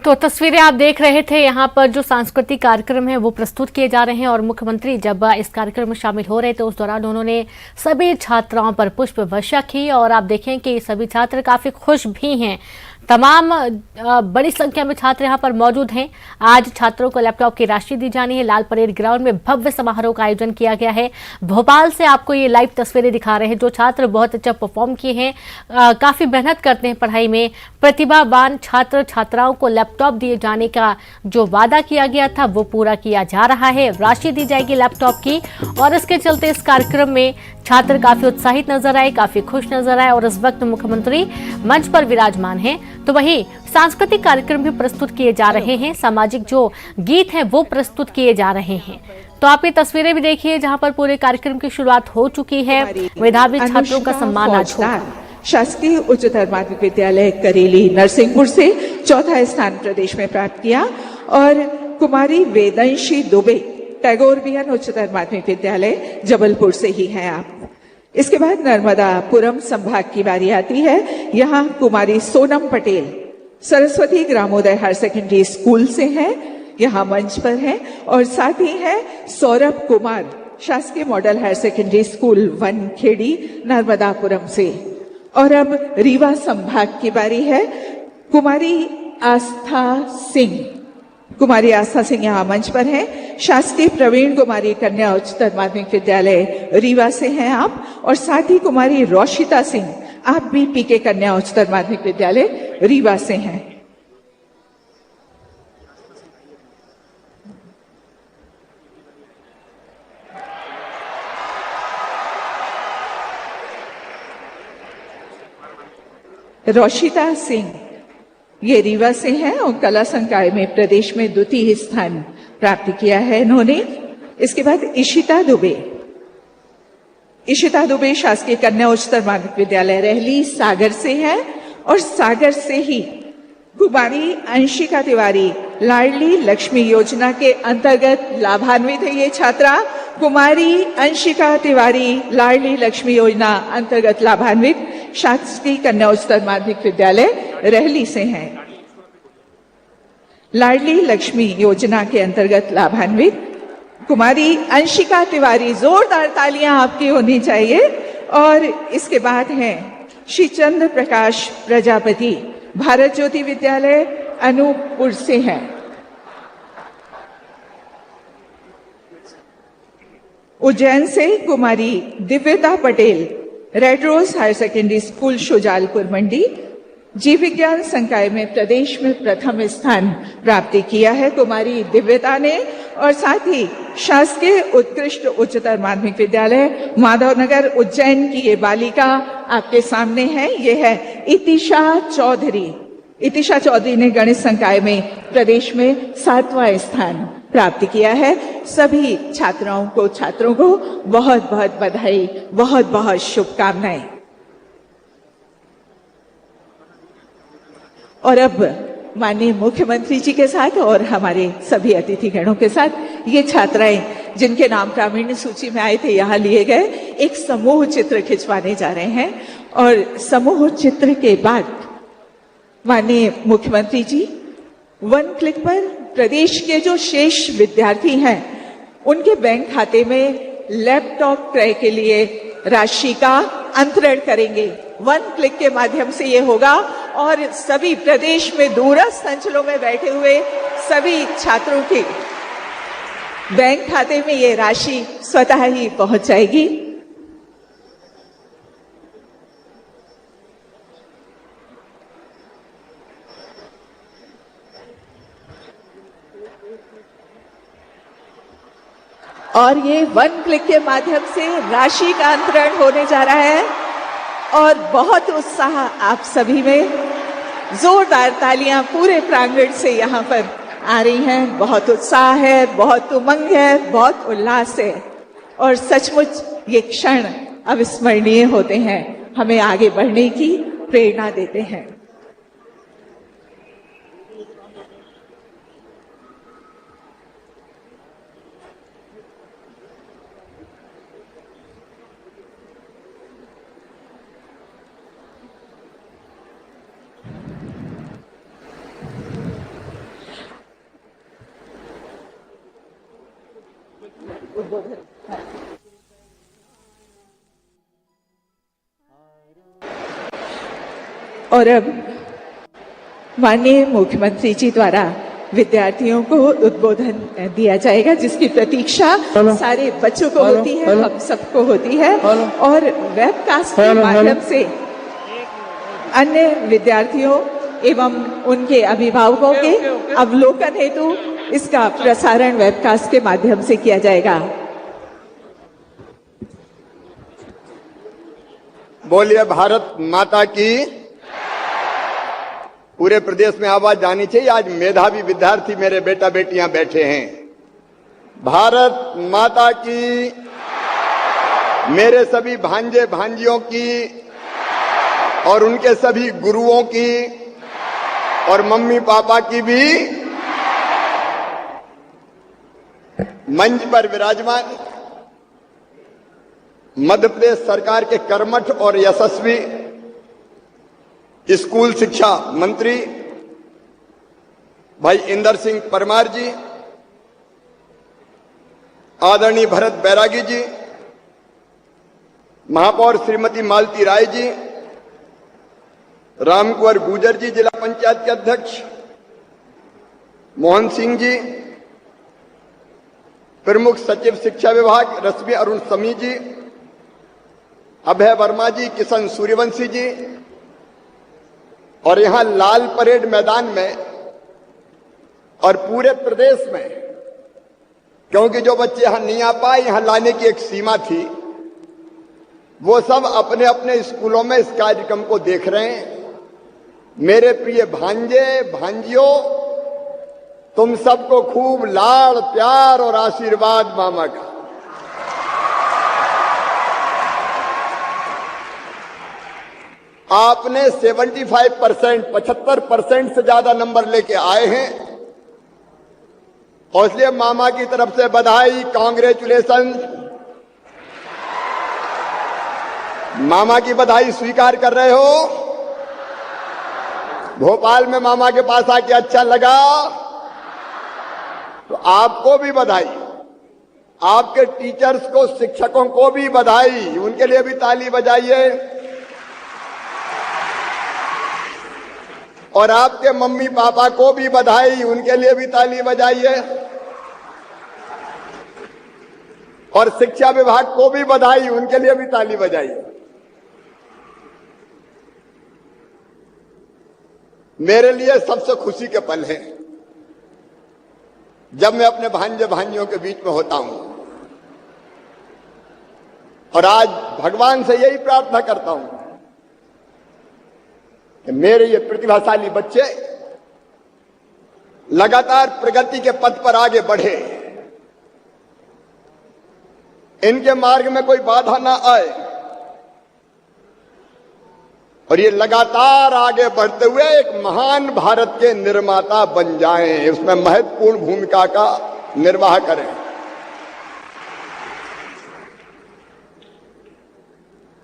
तो तस्वीरें आप देख रहे थे। यहाँ पर जो सांस्कृतिक कार्यक्रम है वो प्रस्तुत किए जा रहे हैं और मुख्यमंत्री जब इस कार्यक्रम में शामिल हो रहे थे उस दौरान उन्होंने सभी छात्राओं पर पुष्प वर्षा की और आप देखें कि सभी छात्र काफी खुश भी हैं। तमाम बड़ी संख्या में छात्र यहाँ पर मौजूद हैं। आज छात्रों को लैपटॉप की राशि दी जानी है। लाल परेड ग्राउंड में भव्य समारोह का आयोजन किया गया है। भोपाल से आपको ये लाइव तस्वीरें दिखा रहे हैं। जो छात्र बहुत अच्छा परफॉर्म किए हैं, काफी मेहनत करते हैं पढ़ाई में, प्रतिभावान छात्र छात्राओं को लैपटॉप दिए जाने का जो वादा किया गया था वो पूरा किया जा रहा है। राशि दी जाएगी लैपटॉप की और इसके चलते इस कार्यक्रम में छात्र काफी उत्साहित नजर आए, काफी खुश नजर आए और इस वक्त मुख्यमंत्री मंच पर विराजमान हैं। तो वहीं सांस्कृतिक कार्यक्रम भी प्रस्तुत किए जा रहे हैं। सामाजिक जो गीत हैं वो प्रस्तुत किए जा रहे हैं। तो आप ये तस्वीरें भी देखिए जहां पर पूरे कार्यक्रम की शुरुआत हो चुकी है। मेधावी छात्रों का सम्मान आज होगा। शासकीय उच्चतर माध्यमिक विद्यालय करेली नरसिंहपुर से चौथा स्थान प्रदेश में प्राप्त किया और कुमारी वेदंशी दुबे टैगोर विहार उच्चतर माध्यमिक विद्यालय जबलपुर से ही हैं आप। इसके बाद नर्मदापुरम संभाग की बारी आती है। यहाँ कुमारी सोनम पटेल सरस्वती ग्रामोदय हायर सेकेंडरी स्कूल से हैं, यहाँ मंच पर हैं और साथ ही है सौरभ कुमार शासकीय model higher secondary school Wankhedi Narmadapuram से। और अब रीवा संभाग की बारी है। कुमारी आस्था सिंह यहाँ मंच पर है, शासकीय प्रवीण कुमारी कन्या उच्चतर माध्यमिक विद्यालय रीवा से हैं आप और साथ ही कुमारी रोशिता सिंह, आप भी पीके कन्या उच्चतर माध्यमिक विद्यालय रीवा से हैं। रोशिता सिंह ये रीवा से हैं और कला संकाय में प्रदेश में द्वितीय स्थान प्राप्त किया है इन्होंने। इसके बाद इशिता दुबे शासकीय कन्या उच्चतर माध्यमिक विद्यालय रहली सागर से हैं और सागर से ही कुमारी अंशिका तिवारी लाडली लक्ष्मी योजना के अंतर्गत लाभान्वित है। ये छात्रा कुमारी अंशिका तिवारी लाडली लक्ष्मी योजना अंतर्गत लाभान्वित शासकीय कन्या उच्चतर माध्यमिक विद्यालय रहली से हैं। लाडली लक्ष्मी योजना के अंतर्गत लाभान्वित कुमारी अंशिका तिवारी, जोरदार तालियां आपकी होनी चाहिए। और इसके बाद हैं श्री चंद्र प्रकाश प्रजापति भारत ज्योति विद्यालय अनूपपुर से हैं। उज्जैन से Kumari Divyata Patel red rose higher secondary school Shujalpur Mandi जीव विज्ञान संकाय में प्रदेश में प्रथम स्थान प्राप्ति किया है कुमारी दिव्यता ने। और साथ ही शासकीय उत्कृष्ट उच्चतर माध्यमिक विद्यालय माधवनगर उज्जैन की ये बालिका आपके सामने है, ये है इतिशा चौधरी ने गणित संकाय में प्रदेश में 7वां स्थान प्राप्त किया है। सभी छात्रों को बहुत बहुत बधाई, बहुत बहुत शुभकामनाएं। और अब माननीय मुख्यमंत्री जी के साथ और हमारे सभी अतिथिगणों के साथ ये छात्राएं जिनके नाम प्रावीण्य सूची में आए थे यहाँ लिए गए एक समूह चित्र खिंचवाने जा रहे हैं। और समूह चित्र के बाद माननीय मुख्यमंत्री जी वन क्लिक पर प्रदेश के जो शेष विद्यार्थी हैं उनके बैंक खाते में लैपटॉप क्रय के लिए राशि का अंतरण करेंगे। वन क्लिक के माध्यम से ये होगा और सभी प्रदेश में दूरस्थ अंचलों में बैठे हुए सभी छात्रों के बैंक खाते में ये राशि स्वतः ही पहुंच जाएगी। और ये वन क्लिक के माध्यम से राशि का अंतरण होने जा रहा है और बहुत उत्साह आप सभी में, जोरदार तालियां पूरे प्रांगण से यहाँ पर आ रही हैं। बहुत उत्साह है, बहुत उमंग है, बहुत उल्लास है और सचमुच ये क्षण अविस्मरणीय होते हैं, हमें आगे बढ़ने की प्रेरणा देते हैं। उद्बोधन। और अब माननीय मुख्यमंत्री जी द्वारा विद्यार्थियों को उद्बोधन दिया जाएगा, जिसकी प्रतीक्षा सारे बच्चों को होती है, हम सबको होती है। और वेबकास्ट के माध्यम से अन्य विद्यार्थियों एवं उनके अभिभावकों के अवलोकन हेतु इसका प्रसारण वेबकास्ट के माध्यम से किया जाएगा। बोलिए भारत माता की। पूरे प्रदेश में आवाज जानी चाहिए। आज मेधावी विद्यार्थी मेरे बेटा बेटियां बैठे हैं। भारत माता की, मेरे सभी भांजे भांजियों की और उनके सभी गुरुओं की और मम्मी पापा की भी। मंच पर विराजमान मध्य प्रदेश सरकार के कर्मठ और यशस्वी स्कूल शिक्षा मंत्री भाई इंदर सिंह परमार जी, आदरणीय भरत बैरागी जी, महापौर श्रीमती मालती राय जी, रामकुंवर गुर्जर जी जिला पंचायत के अध्यक्ष, मोहन सिंह जी, प्रमुख सचिव शिक्षा विभाग रश्मि अरुण समी जी, अभय वर्मा जी, किशन सूर्यवंशी जी, और यहां लाल परेड मैदान में और पूरे प्रदेश में, क्योंकि जो बच्चे यहां नहीं आ पाए, यहां लाने की एक सीमा थी, वो सब अपने अपने स्कूलों में इस कार्यक्रम को देख रहे हैं। मेरे प्रिय भांजे भांजियों, तुम सबको खूब लाड़ प्यार और आशीर्वाद मामा का। आपने 75% 75% से ज्यादा नंबर लेके आए हैं और इसलिए मामा की तरफ से बधाई, कांग्रेचुलेशन। मामा की बधाई स्वीकार कर रहे हो? भोपाल में मामा के पास आके अच्छा लगा तो आपको भी बधाई, आपके टीचर्स को, शिक्षकों को भी बधाई, उनके लिए भी ताली बजाइए। और आपके मम्मी पापा को भी बधाई, उनके लिए भी ताली बजाइए। और शिक्षा विभाग को भी बधाई, उनके लिए भी ताली बजाइए। मेरे लिए सबसे खुशी के पल है जब मैं अपने भांजे भांजियों के बीच में होता हूं। और आज भगवान से यही प्रार्थना करता हूं कि मेरे ये प्रतिभाशाली बच्चे लगातार प्रगति के पथ पर आगे बढ़े, इनके मार्ग में कोई बाधा ना आए और ये लगातार आगे बढ़ते हुए एक महान भारत के निर्माता बन जाएं, उसमें महत्वपूर्ण भूमिका का निर्वाह करें।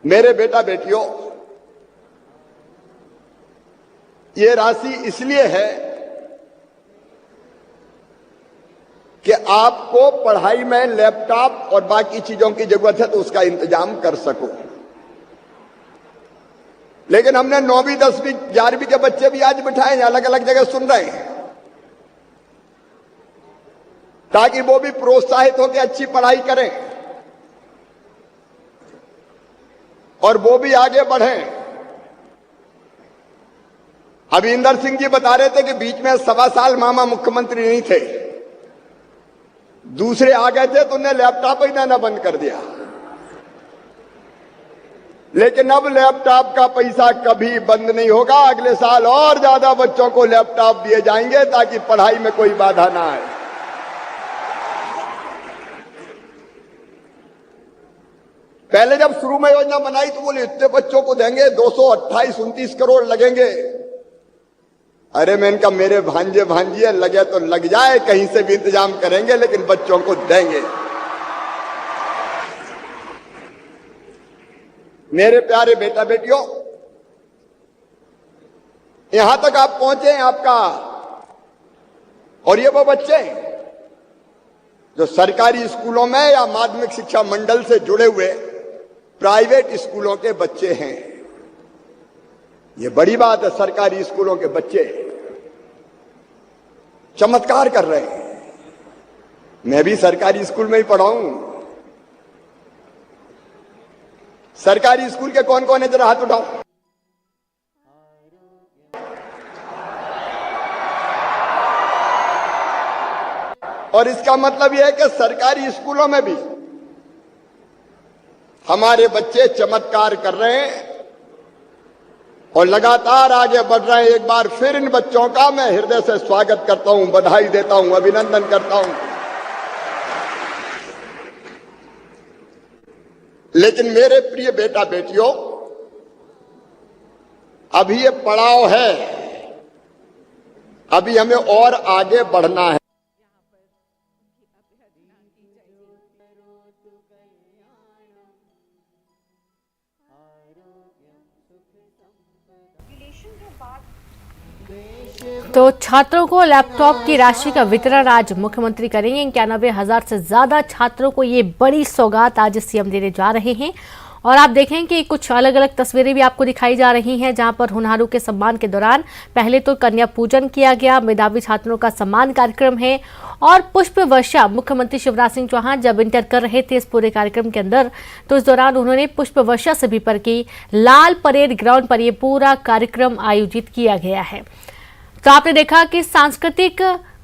मेरे बेटा बेटियों, ये राशि इसलिए है कि आपको पढ़ाई में लैपटॉप और बाकी चीजों की जरूरत है तो उसका इंतजाम कर सको। लेकिन हमने 9वीं 10वीं 11वीं के बच्चे भी आज बिठाए हैं, अलग अलग जगह सुन रहे हैं, ताकि वो भी प्रोत्साहित होकर अच्छी पढ़ाई करें और वो भी आगे बढ़ें। अभी इंदर सिंह जी बता रहे थे कि बीच में 1.25 साल मामा मुख्यमंत्री नहीं थे, दूसरे आ गए थे तो उन्हें लैपटॉप ही देना बंद कर दिया। लेकिन अब लैपटॉप का पैसा कभी बंद नहीं होगा। अगले साल और ज्यादा बच्चों को लैपटॉप दिए जाएंगे ताकि पढ़ाई में कोई बाधा ना आए। पहले जब शुरू में योजना बनाई तो बोले इतने बच्चों को देंगे, 228-29 करोड़ लगेंगे। अरे मैं इनका, मेरे भांजे भांजिए लगे तो लग जाए, कहीं से भी इंतजाम करेंगे लेकिन बच्चों को देंगे। मेरे प्यारे बेटा बेटियों, यहां तक आप पहुंचे हैं आपका, और ये वो बच्चे जो सरकारी स्कूलों में या माध्यमिक शिक्षा मंडल से जुड़े हुए प्राइवेट स्कूलों के बच्चे हैं। ये बड़ी बात है, सरकारी स्कूलों के बच्चे चमत्कार कर रहे हैं। मैं भी सरकारी स्कूल में ही पढ़ा हूं। सरकारी स्कूल के कौन कौन है, जरा हाथ उठाओ। और इसका मतलब यह है कि सरकारी स्कूलों में भी हमारे बच्चे चमत्कार कर रहे हैं और लगातार आगे बढ़ रहे हैं। एक बार फिर इन बच्चों का मैं हृदय से स्वागत करता हूं, बधाई देता हूं, अभिनंदन करता हूं। लेकिन मेरे प्रिय बेटा बेटियों, अभी ये पड़ाव है, अभी हमें और आगे बढ़ना है। तो छात्रों को लैपटॉप की राशि का वितरण आज मुख्यमंत्री करेंगे। 91,000 से ज्यादा छात्रों को ये बड़ी सौगात आज सीएम देने जा रहे हैं। और आप देखें कि कुछ अलग अलग तस्वीरें भी आपको दिखाई जा रही हैं, जहां पर होनहारों के सम्मान के दौरान पहले तो कन्या पूजन किया गया, मेधावी छात्रों का सम्मान कार्यक्रम है और पुष्प वर्षा। मुख्यमंत्री शिवराज सिंह चौहान जब इंटर कर रहे थे इस पूरे कार्यक्रम के अंदर, तो इस दौरान उन्होंने पुष्प वर्षा से भी पर की। लाल परेड ग्राउंड पर यह पूरा कार्यक्रम आयोजित किया गया है। तो आपने देखा कि सांस्कृतिक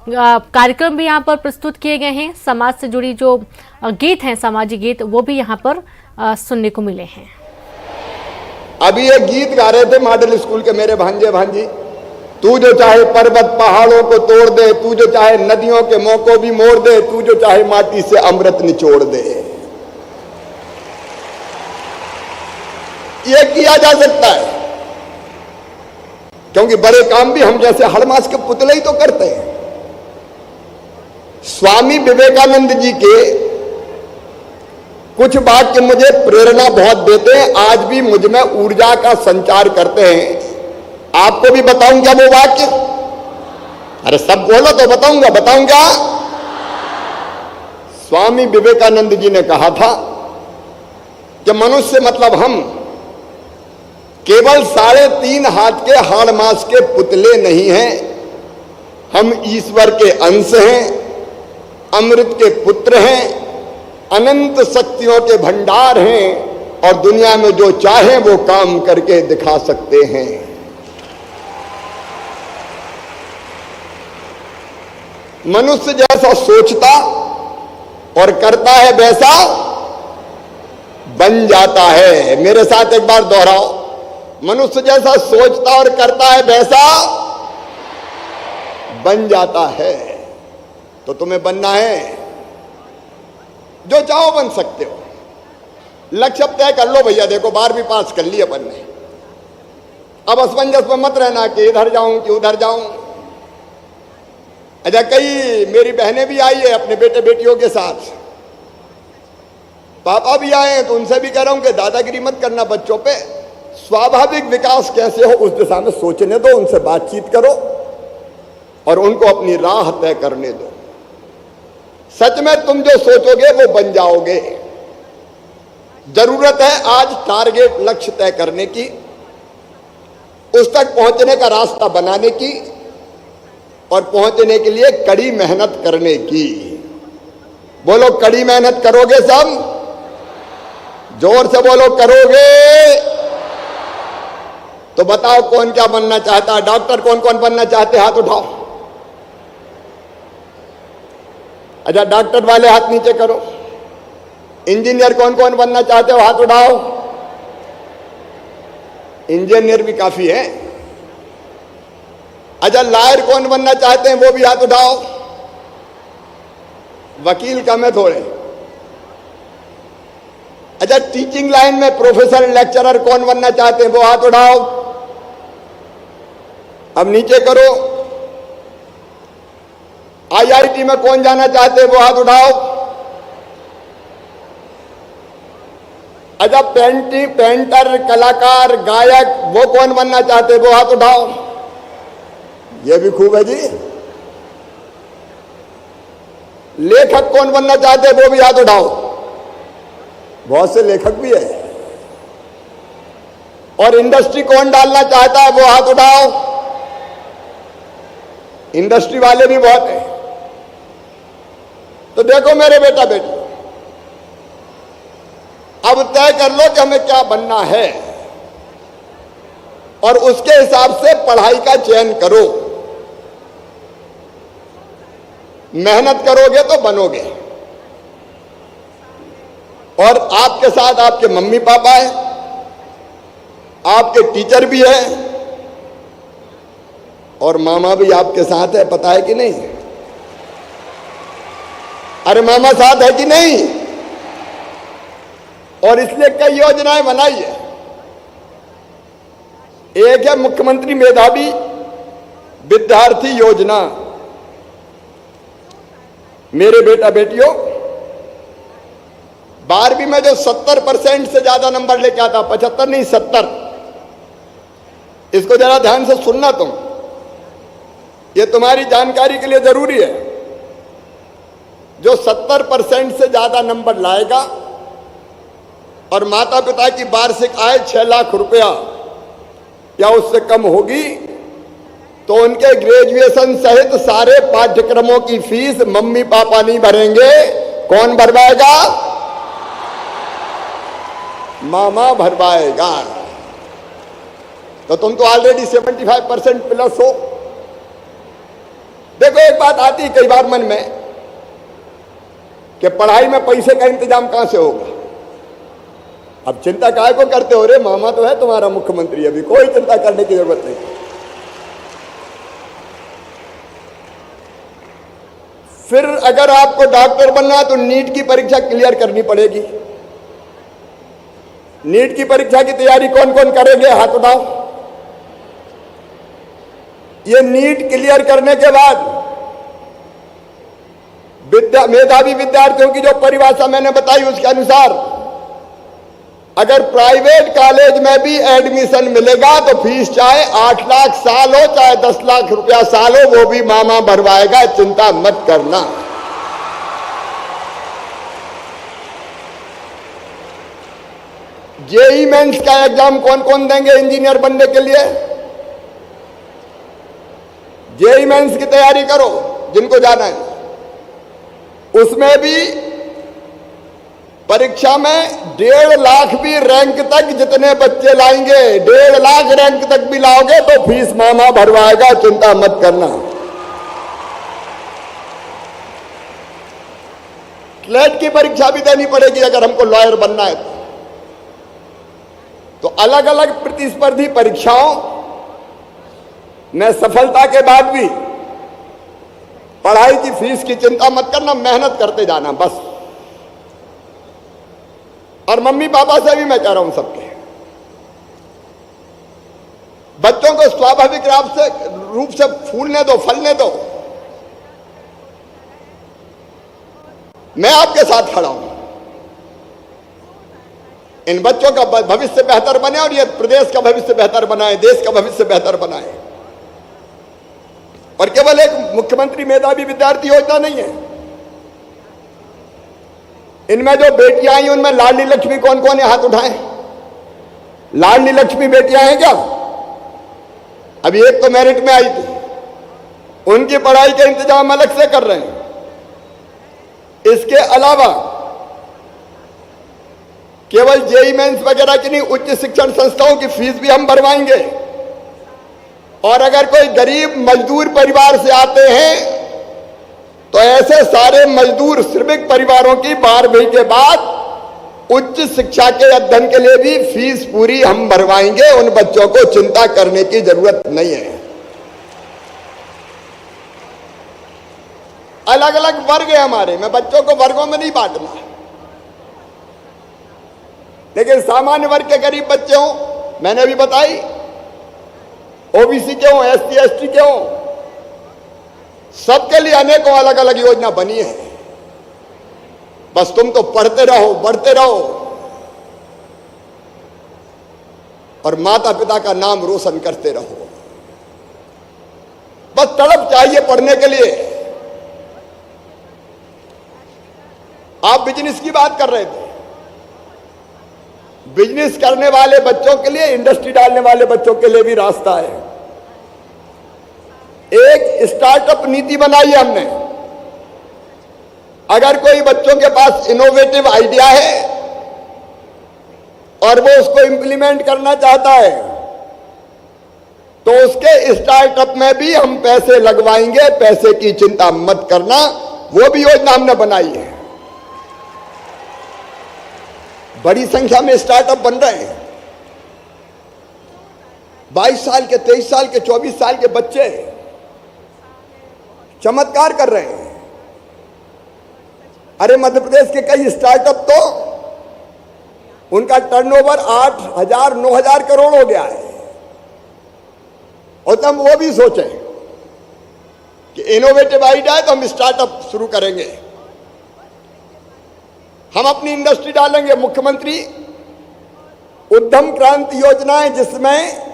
कार्यक्रम भी यहाँ पर प्रस्तुत किए गए हैं। समाज से जुड़ी जो गीत हैं, सामाजिक गीत, वो भी यहाँ पर सुनने को मिले हैं। अभी ये गीत गा रहे थे मॉडल स्कूल के मेरे भांजे भांजी। तू जो चाहे पर्वत पहाड़ों को तोड़ दे, तू जो चाहे नदियों के मुंह को भी मोड़ दे, तू जो चाहे माटी से अमृत निचोड़ दे। ये किया जा सकता है, क्योंकि बड़े काम भी हम जैसे हड़मास के पुतले ही तो करते हैं। स्वामी विवेकानंद जी के कुछ वाक्य मुझे प्रेरणा बहुत देते हैं, आज भी मुझ में ऊर्जा का संचार करते हैं। आपको भी बताऊं क्या वो वाक्य? अरे सब बोलो तो बताऊंगा। स्वामी विवेकानंद जी ने कहा था कि मनुष्य मतलब हम केवल 3.5 हाथ के हाड़ मांस के पुतले नहीं हैं, हम ईश्वर के अंश हैं, अमृत के पुत्र हैं, अनंत शक्तियों के भंडार हैं और दुनिया में जो चाहे वो काम करके दिखा सकते हैं। मनुष्य जैसा सोचता और करता है वैसा बन जाता है। मेरे साथ एक बार दोहराओ, मनुष्य जैसा सोचता और करता है वैसा बन जाता है। तो तुम्हें बनना है, जो चाहो बन सकते हो। लक्ष्य तय कर लो भैया। देखो 12वीं पास कर ली अपन ने, अब असमंजस में मत रहना कि इधर जाऊं कि उधर जाऊं। अच्छा, कई मेरी बहनें भी आई है अपने बेटे बेटियों के साथ, पापा भी आए हैं, तो उनसे भी कह रहा हूं कि दादागिरी मत करना बच्चों पे। स्वाभाविक विकास कैसे हो उस दिशा में सोचने दो, उनसे बातचीत करो और उनको अपनी राह तय करने दो। सच में तुम जो सोचोगे वो बन जाओगे। जरूरत है आज टारगेट, लक्ष्य तय करने की, उस तक पहुंचने का रास्ता बनाने की और पहुंचने के लिए कड़ी मेहनत करने की। बोलो, कड़ी मेहनत करोगे सब? जोर से बोलो, करोगे? तो बताओ कौन क्या बनना चाहता है? डॉक्टर कौन कौन बनना चाहते हैं? हाथ उठाओ। अच्छा, डॉक्टर वाले हाथ नीचे करो। इंजीनियर कौन कौन बनना चाहते हो? हाथ उठाओ। इंजीनियर भी काफी है। अच्छा, लॉयर कौन बनना चाहते हैं? वो भी हाथ उठाओ। वकील कम है थोड़े। अच्छा, टीचिंग लाइन में प्रोफेसर लेक्चरर कौन बनना चाहते हैं? वो हाथ उठाओ। अब नीचे करो। आईआईटी में कौन जाना चाहते हैं? वो हाथ उठाओ। अच्छा, पेंटर, कलाकार, गायक, वो कौन बनना चाहते हैं? वो हाथ उठाओ। ये भी खूब है जी। लेखक कौन बनना चाहते हैं वो भी हाथ उठाओ। बहुत से लेखक भी है। और इंडस्ट्री कौन डालना चाहता है वो हाथ उठाओ। इंडस्ट्री वाले भी बहुत हैं। तो देखो मेरे बेटा बेटी, अब तय कर लो कि हमें क्या बनना है और उसके हिसाब से पढ़ाई का चयन करो। मेहनत करोगे तो बनोगे। और आपके साथ आपके मम्मी पापा हैं, आपके टीचर भी हैं और मामा भी आपके साथ है, पता है कि नहीं? अरे मामा साथ है कि नहीं? और इसलिए कई योजनाएं बनाई है। एक है मुख्यमंत्री मेधावी विद्यार्थी योजना। मेरे बेटा बेटियों, 12वीं में जो 70% से ज्यादा नंबर लेके आता, 75 नहीं 70, इसको जरा ध्यान से सुनना तुम, ये तुम्हारी जानकारी के लिए जरूरी है। जो 70% से ज्यादा नंबर लाएगा और माता पिता की वार्षिक आय 6 लाख रुपया या उससे कम होगी तो उनके ग्रेजुएशन सहित सारे पाठ्यक्रमों की फीस मम्मी पापा नहीं भरेंगे। कौन भरवाएगा? मामा भरवाएगा। तो तुम तो ऑलरेडी 75% प्लस हो। देखो एक बात आती है कई बार मन में कि पढ़ाई में पैसे का इंतजाम कहां से होगा। अब चिंता काहे को करते हो रे, मामा तो है तुम्हारा मुख्यमंत्री, अभी कोई चिंता करने की जरूरत नहीं। फिर अगर आपको डॉक्टर बनना है तो नीट की परीक्षा क्लियर करनी पड़ेगी। नीट की परीक्षा की तैयारी कौन कौन करेंगे? हाथ उठाओ। ये नीट क्लियर करने के बाद मेधावी विद्यार्थियों की जो परिभाषा मैंने बताई उसके अनुसार अगर प्राइवेट कॉलेज में भी एडमिशन मिलेगा तो फीस चाहे 8 लाख साल हो चाहे 10 लाख रुपया साल हो, वो भी मामा भरवाएगा। चिंता मत करना। जेई मेंस का एग्जाम कौन कौन देंगे इंजीनियर बनने के लिए? जेई मेंस की तैयारी करो जिनको जाना है। उसमें भी परीक्षा में 1.5 लाख भी रैंक तक जितने बच्चे लाएंगे, 1.5 लाख रैंक तक भी लाओगे तो फीस मामा भरवाएगा। चिंता मत करना। क्लेट की परीक्षा भी देनी पड़ेगी अगर हमको लॉयर बनना है तो अलग अलग प्रतिस्पर्धी परीक्षाओं में सफलता के बाद भी पढ़ाई की फीस की चिंता मत करना, मेहनत करते जाना बस। और मम्मी पापा से भी मैं कह रहा हूं सबके, बच्चों को स्वाभाविक रूप से फूलने दो, फलने दो। मैं आपके साथ खड़ा हूं। इन बच्चों का भविष्य बेहतर बने और ये प्रदेश का भविष्य बेहतर बनाए, देश का भविष्य बेहतर बनाए। और केवल एक मुख्यमंत्री मेधावी विद्यार्थी योजना नहीं है। इनमें जो बेटियां आई उनमें लाडली लक्ष्मी कौन कौन है? हाथ उठाएं। लाडली लक्ष्मी बेटियां हैं क्या? अभी एक तो मेरिट में आई थी, उनकी पढ़ाई का इंतजाम अलग से कर रहे हैं। इसके अलावा केवल जेई मेंस वगैरह की नहीं, उच्च शिक्षण संस्थाओं की फीस भी हम भरवाएंगे। और अगर कोई गरीब मजदूर परिवार से आते हैं तो ऐसे सारे मजदूर श्रमिक परिवारों की 12वीं के बाद उच्च शिक्षा के अध्ययन के लिए भी फीस पूरी हम भरवाएंगे। उन बच्चों को चिंता करने की जरूरत नहीं है। अलग अलग वर्ग है हमारे, मैं बच्चों को वर्गों में नहीं बांटना, लेकिन सामान्य वर्ग के गरीब बच्चे हों, मैंने भी बताई, ओबीसी के हों, एससी एसटी के हों, सबके लिए अनेकों अलग अलग योजना बनी है। बस तुम तो पढ़ते रहो, बढ़ते रहो और माता पिता का नाम रोशन करते रहो। बस तड़प चाहिए पढ़ने के लिए। आप बिजनेस की बात कर रहे थे। बिजनेस करने वाले बच्चों के लिए, इंडस्ट्री डालने वाले बच्चों के लिए भी रास्ता है। एक स्टार्टअप नीति बनाई है हमने। अगर कोई बच्चों के पास इनोवेटिव आइडिया है और वो उसको इंप्लीमेंट करना चाहता है तो उसके स्टार्टअप में भी हम पैसे लगवाएंगे, पैसे की चिंता मत करना। वो भी योजना हमने बनाई है। बड़ी संख्या में स्टार्टअप बन रहे हैं। 22 साल के, 23 साल के, 24 साल के बच्चे चमत्कार कर रहे हैं। अरे मध्य प्रदेश के कई स्टार्टअप तो उनका टर्नओवर 8,000 9,000 करोड़ हो गया है। और तब वो भी सोचें कि इनोवेटिव आइडिया है तो हम स्टार्टअप शुरू करेंगे, हम अपनी इंडस्ट्री डालेंगे। मुख्यमंत्री उद्यम क्रांति योजना है जिसमें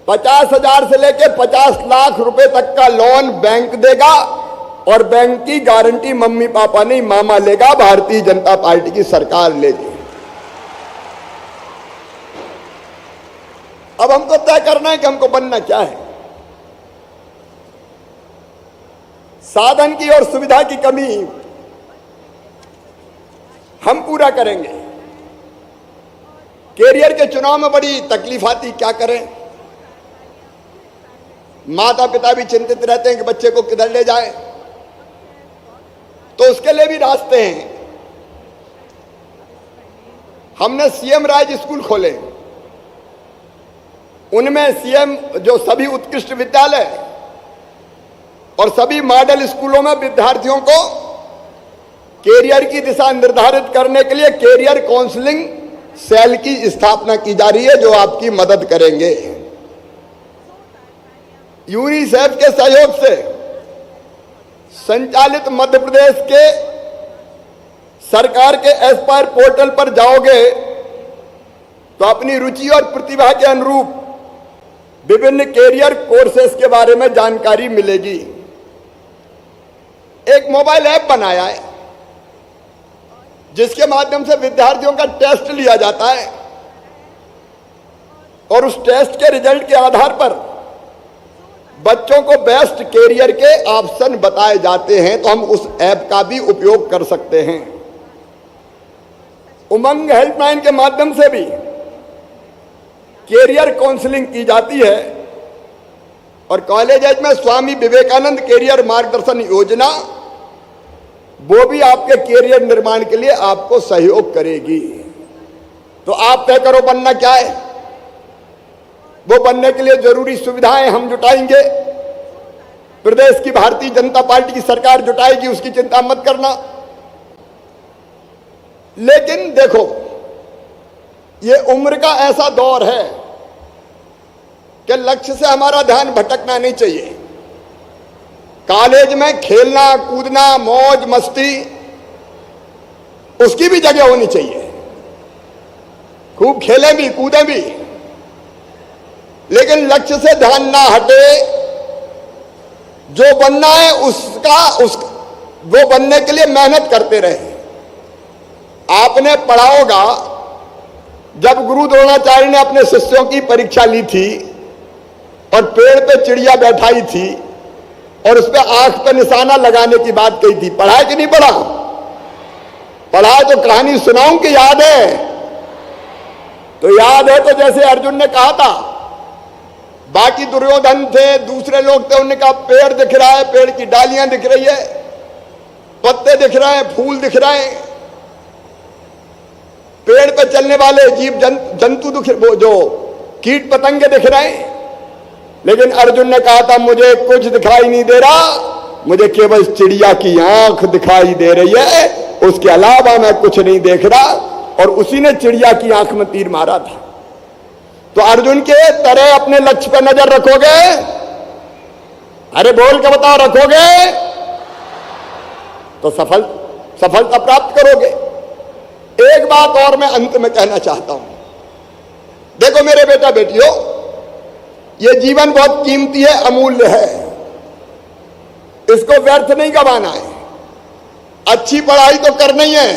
50,000 से लेकर 50 लाख रुपए तक का लोन बैंक देगा और बैंक की गारंटी मम्मी पापा नहीं, मामा लेगा, भारतीय जनता पार्टी की सरकार लेगी। अब हमको तय करना है कि हमको बनना क्या है। साधन की और सुविधा की कमी हम पूरा करेंगे। कैरियर के चुनाव में बड़ी तकलीफ आती, क्या करें। माता पिता भी चिंतित रहते हैं कि बच्चे को किधर ले जाएं, तो उसके लिए भी रास्ते हैं। हमने सीएम राज स्कूल खोले, उनमें सीएम जो सभी उत्कृष्ट विद्यालय और सभी मॉडल स्कूलों में विद्यार्थियों को कैरियर की दिशा निर्धारित करने के लिए कैरियर काउंसलिंग सेल की स्थापना की जा रही है जो आपकी मदद करेंगे। यूनिसेफ के सहयोग से संचालित मध्य प्रदेश के सरकार के एस्पायर पोर्टल पर जाओगे तो अपनी रुचि और प्रतिभा के अनुरूप विभिन्न कैरियर कोर्सेज के बारे में जानकारी मिलेगी। एक मोबाइल ऐप बनाया है जिसके माध्यम से विद्यार्थियों का टेस्ट लिया जाता है और उस टेस्ट के रिजल्ट के आधार पर बच्चों को बेस्ट कैरियर के ऑप्शन बताए जाते हैं, तो हम उस ऐप का भी उपयोग कर सकते हैं। उमंग हेल्पलाइन के माध्यम से भी कैरियर काउंसलिंग की जाती है और कॉलेज में स्वामी विवेकानंद कैरियर मार्गदर्शन योजना वो भी आपके कैरियर निर्माण के लिए आपको सहयोग करेगी। तो आप तय करो बनना क्या है। वो बनने के लिए जरूरी सुविधाएं हम जुटाएंगे, प्रदेश की भारतीय जनता पार्टी की सरकार जुटाएगी, उसकी चिंता मत करना। लेकिन देखो, ये उम्र का ऐसा दौर है कि लक्ष्य से हमारा ध्यान भटकना नहीं चाहिए। कॉलेज में खेलना कूदना मौज मस्ती उसकी भी जगह होनी चाहिए, खूब खेलें भी कूदें भी, लेकिन लक्ष्य से ध्यान ना हटे। जो बनना है वो बनने के लिए मेहनत करते रहे। आपने पढ़ा होगा जब गुरु द्रोणाचार्य ने अपने शिष्यों की परीक्षा ली थी और पेड़ पे चिड़िया बैठाई थी और उस पर आंख पे निशाना लगाने की बात कही थी। पढ़ा है कि नहीं पढ़ा? पढ़ा है तो कहानी सुनाऊं कि याद है? तो याद है। तो जैसे अर्जुन ने कहा था, बाकी दुर्योधन थे, दूसरे लोग थे, उन्होंने कहा पेड़ दिख रहा है, पेड़ की डालियां दिख रही है, पत्ते दिख रहे हैं, फूल दिख रहे हैं, पेड़ पे चलने वाले जीव जंतु वो जो कीट पतंगे दिख रहे हैं। लेकिन अर्जुन ने कहा था मुझे कुछ दिखाई नहीं दे रहा, मुझे केवल चिड़िया की आंख दिखाई दे रही है, उसके अलावा मैं कुछ नहीं देख रहा। और उसी ने चिड़िया की आंख में तीर मारा था। तो अर्जुन के तरह अपने लक्ष्य पर नजर रखोगे? अरे बोल के बताओ, रखोगे तो सफलता प्राप्त करोगे। एक बात और मैं अंत में कहना चाहता हूं। देखो मेरे बेटा बेटियों, ये जीवन बहुत कीमती है, अमूल्य है, इसको व्यर्थ नहीं गंवाना है। अच्छी पढ़ाई तो करनी है,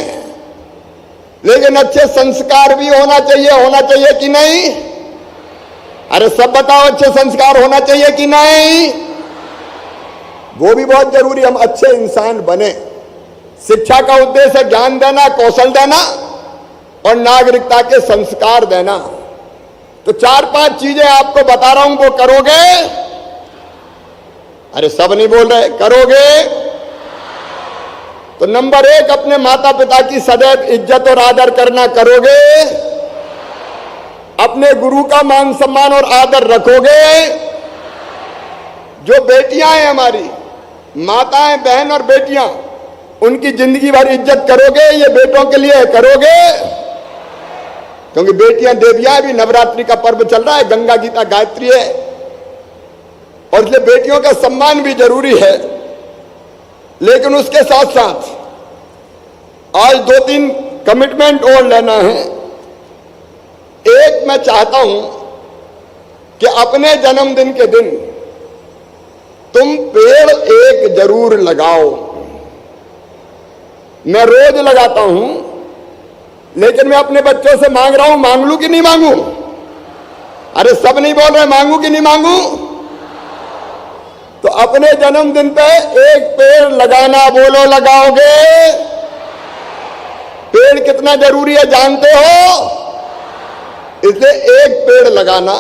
लेकिन अच्छे संस्कार भी होना चाहिए कि नहीं? अरे सब बताओ, अच्छे संस्कार होना चाहिए कि नहीं? वो भी बहुत जरूरी, हम अच्छे इंसान बने। शिक्षा का उद्देश्य है ज्ञान देना, कौशल देना और नागरिकता के संस्कार देना। तो 4-5 चीजें आपको बता रहा हूं, वो करोगे? अरे सब नहीं बोल रहे, करोगे? तो नंबर 1, अपने माता पिता की सदैव इज्जत और आदर करना, करोगे? अपने गुरु का मान सम्मान और आदर रखोगे? जो बेटियां हैं हमारी, माताएं, बहन और बेटियां, उनकी जिंदगी भर इज्जत करोगे? ये बेटों के लिए करोगे? क्योंकि बेटियां देवियां भी, नवरात्रि का पर्व चल रहा है, गंगा गीता गायत्री है, और इसलिए बेटियों का सम्मान भी जरूरी है। लेकिन उसके साथ साथ आज 2-3 कमिटमेंट और लेना है। एक, मैं चाहता हूं कि अपने जन्मदिन के दिन तुम पेड़ एक जरूर लगाओ। मैं रोज लगाता हूं, लेकिन मैं अपने बच्चों से मांग रहा हूं, मांग लूं कि नहीं मांगू? अरे सब नहीं बोल रहे, मांगू कि नहीं मांगू? तो अपने जन्मदिन पे एक पेड़ लगाना, बोलो लगाओगे? पेड़ कितना जरूरी है जानते हो? इसलिए एक पेड़ लगाना।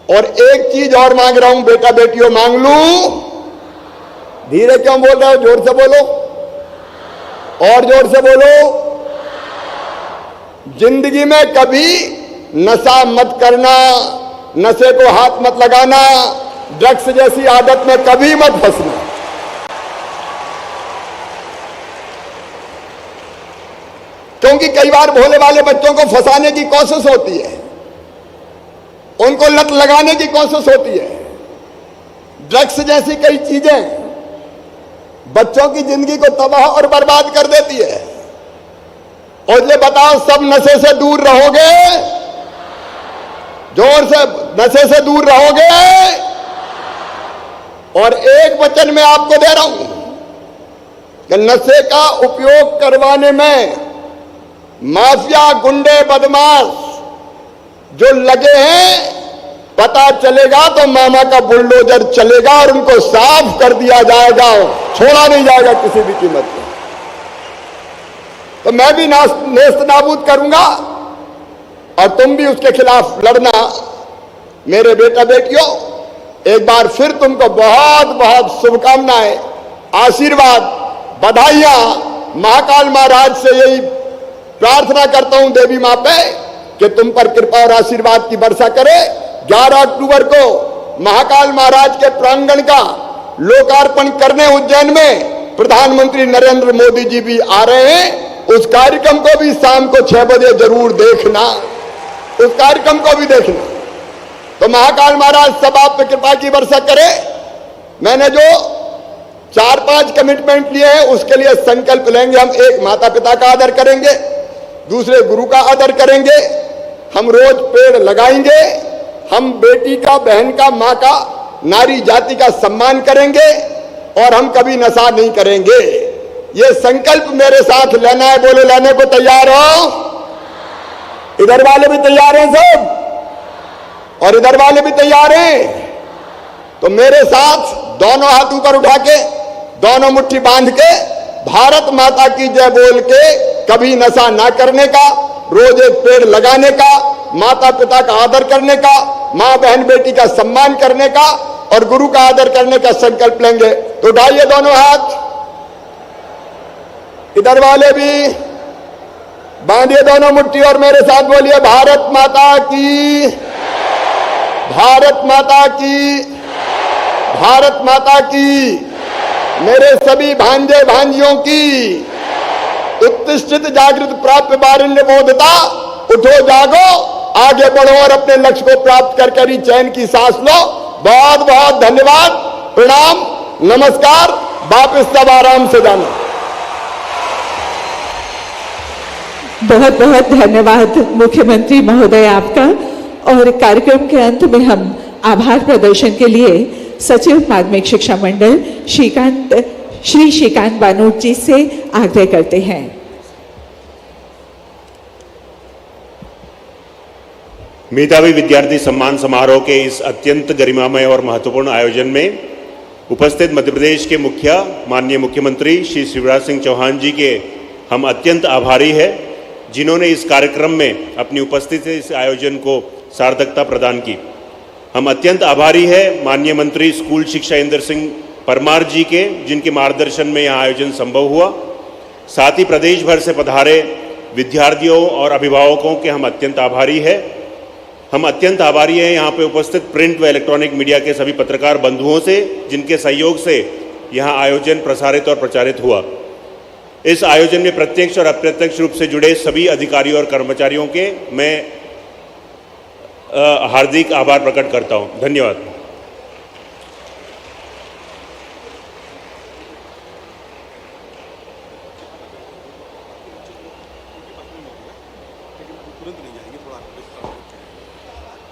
और एक चीज और मांग रहा हूं, बेटा बेटियों, मांग लूं? धीरे क्यों बोल रहे हो? जोर से बोलो, और जोर से बोलो। जिंदगी में कभी नशा मत करना, नशे को हाथ मत लगाना, ड्रग्स जैसी आदत में कभी मत फंसना। क्योंकि कई बार भोले भाले बच्चों को फंसाने की कोशिश होती है, उनको लत लगाने की कोशिश होती है। ड्रग्स जैसी कई चीजें बच्चों की जिंदगी को तबाह और बर्बाद कर देती है। और ये बताओ, सब नशे से दूर रहोगे? जोर से, नशे से दूर रहोगे? और एक वचन मैं आपको दे रहा हूं कि नशे का उपयोग करवाने में माफिया, गुंडे, बदमाश जो लगे हैं, पता चलेगा तो मामा का बुलडोजर चलेगा और उनको साफ कर दिया जाएगा, छोड़ा नहीं जाएगा किसी भी कीमत पर। तो मैं भी नेस्त नाबूद करूंगा और तुम भी उसके खिलाफ लड़ना। मेरे बेटा बेटियों, एक बार फिर तुमको बहुत बहुत शुभकामनाएं, आशीर्वाद, बधाइयां। महाकाल महाराज से यही प्रार्थना करता हूं देवी मां पे कि तुम पर कृपा और आशीर्वाद की वर्षा करे। 11 अक्टूबर को महाकाल महाराज के प्रांगण का लोकार्पण करने उज्जैन में प्रधानमंत्री नरेंद्र मोदी जी भी आ रहे हैं। उस कार्यक्रम को भी शाम को 6 बजे जरूर देखना, उस कार्यक्रम को भी देखना। तो महाकाल महाराज सब आप पे कृपा की वर्षा करे। मैंने जो 4-5 कमिटमेंट लिए हैं, उसके लिए संकल्प लेंगे। हम एक, माता पिता का आदर करेंगे, दूसरे गुरु का आदर करेंगे, हम रोज पेड़ लगाएंगे, हम बेटी का, बहन का, मां का, नारी जाति का सम्मान करेंगे और हम कभी नशा नहीं करेंगे। ये संकल्प मेरे साथ लेना है। बोलो, लेने को तैयार हो? इधर वाले भी तैयार हैं सब, और इधर वाले भी तैयार हैं। तो मेरे साथ दोनों हाथ ऊपर उठा के, दोनों मुट्ठी बांध के, भारत माता की जय बोल के, कभी नशा ना करने का, रोज एक पेड़ लगाने का, माता पिता का आदर करने का, मां बहन बेटी का सम्मान करने का और गुरु का आदर करने का संकल्प लेंगे। तो उठाइए दोनों हाथ, इधर वाले भी बांधिए दोनों मुट्ठी और मेरे साथ बोलिए, भारत माता की, भारत माता की, भारत माता की। मेरे सभी भांजे भांजियों की उत्तिष्ठित जागृत प्राप्त बारिण्य बोधता, उठो जागो, आगे बढ़ो और अपने लक्ष्य को प्राप्त कर कर ही चैन की सांस लो। बहुत बहुत धन्यवाद, प्रणाम, नमस्कार। वापस सब आराम से जाना। बहुत बहुत धन्यवाद मुख्यमंत्री महोदय आपका। और कार्यक्रम के अंत में हम आभार प्रदर्शन के लिए सचिव माध्यमिक शिक्षा मंडल श्रीकांत श्री श्रीकांत बानोट जी से आग्रह करते हैं। मेधावी विद्यार्थी सम्मान समारोह के इस अत्यंत गरिमामय और महत्वपूर्ण आयोजन में उपस्थित मध्य प्रदेश के मुखिया माननीय मुख्यमंत्री श्री शिवराज सिंह चौहान जी के हम अत्यंत आभारी हैं, जिन्होंने इस कार्यक्रम में अपनी उपस्थिति से इस आयोजन को सार्थकता प्रदान की। हम अत्यंत आभारी हैं माननीय मंत्री स्कूल शिक्षा इंदर सिंह परमार जी के, जिनके मार्गदर्शन में यह आयोजन संभव हुआ। साथ ही प्रदेश भर से पधारे विद्यार्थियों और अभिभावकों के हम अत्यंत आभारी हैं। हम अत्यंत आभारी हैं यहाँ पे उपस्थित प्रिंट व इलेक्ट्रॉनिक मीडिया के सभी पत्रकार बंधुओं से, जिनके सहयोग से यहाँ आयोजन प्रसारित और प्रचारित हुआ। इस आयोजन में प्रत्यक्ष और अप्रत्यक्ष रूप से जुड़े सभी अधिकारियों और कर्मचारियों के मैं हार्दिक आभार प्रकट करता हूँ। धन्यवाद।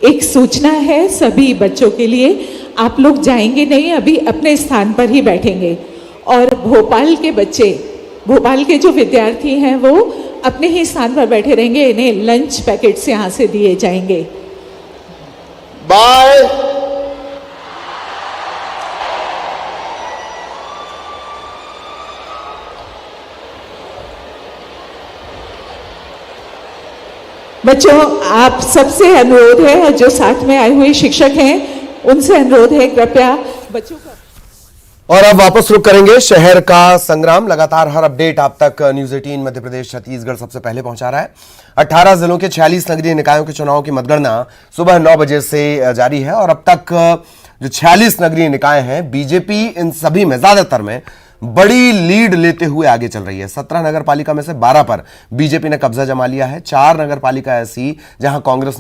एक सूचना है सभी बच्चों के लिए, आप लोग जाएंगे नहीं, अभी अपने स्थान पर ही बैठेंगे। और भोपाल के बच्चे, भोपाल के जो विद्यार्थी हैं वो अपने ही स्थान पर बैठे रहेंगे, इन्हें लंच पैकेट्स यहाँ से दिए जाएंगे। बाय। बच्चों, आप सबसे अनुरोध है और जो साथ में आए हुए शिक्षक हैं उनसे अनुरोध है, कृपया बच्चों का। और अब वापस रुक करेंगे शहर का संग्राम। लगातार हर अपडेट आप तक न्यूज 18 मध्य प्रदेश छत्तीसगढ़ सबसे पहले पहुंचा रहा है। 18 जिलों के 46 नगरीय निकायों के चुनाव की मतगणना सुबह 9 बजे से जारी है और अब तक जो 46 नगरीय निकाय हैं, बीजेपी इन सभी में ज्यादातर में बड़ी लीड लेते हुए आगे चल रही है। 17 नगर पालिका में से 12 पर बीजेपी ने कब्जा जमा लिया है। 4 नगर पालिका ऐसी जहां कांग्रेस ने